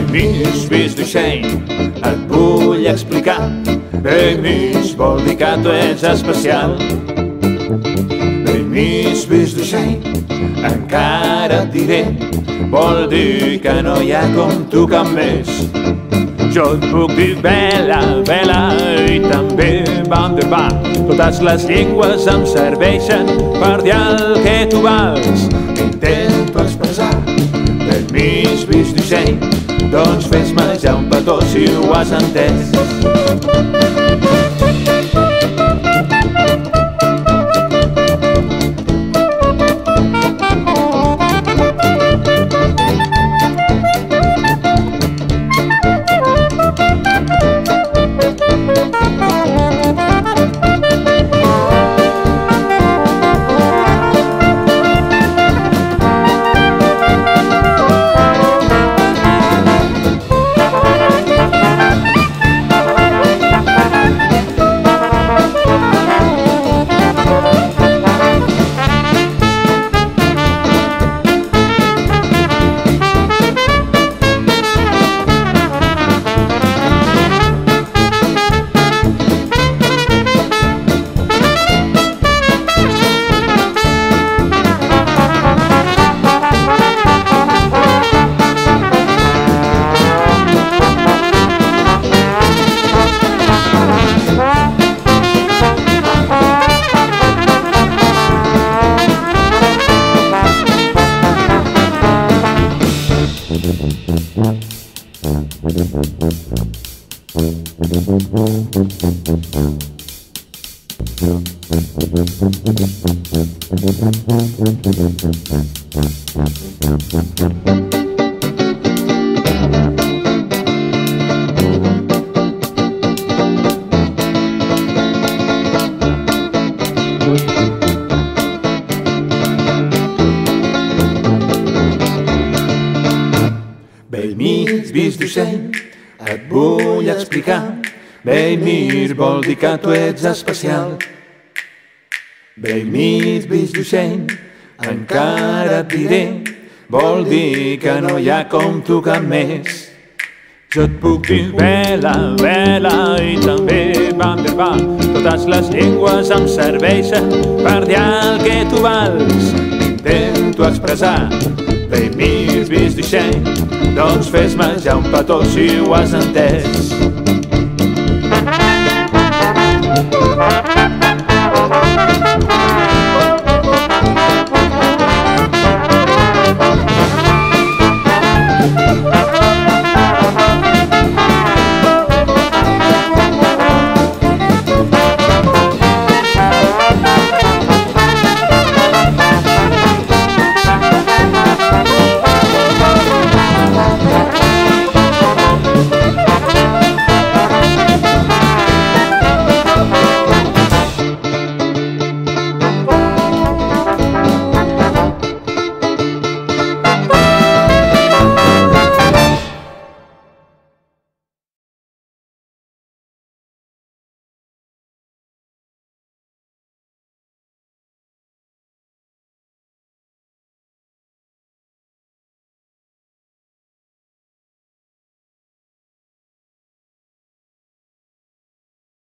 Vist d'ocell, et vull explicar. Vist vol dir que tu ets especial. Vist d'ocell, encara et diré, vol dir que no hi ha com tu cap més. Jo et puc dir vela, vela i també vam de va. Totes les llengües em serveixen per dir el que tu vals. Intento expressar vist d'ocell, doncs fes-me ja un petó si ho has entès. Bell mig, vist d'ocell, et vull explicar. Bell mig vol dir que tu ets especial. Bell mig, vist d'ocell, encara et diré, vol dir que no hi ha com tu cap més. Jo et puc dir vela, vela i també vam de va. Totes les llengües em serveixen per dir el que tu vals. Intento expressar bell mig, vist d'ocell, doncs fes-me ja un petó si ho has entès.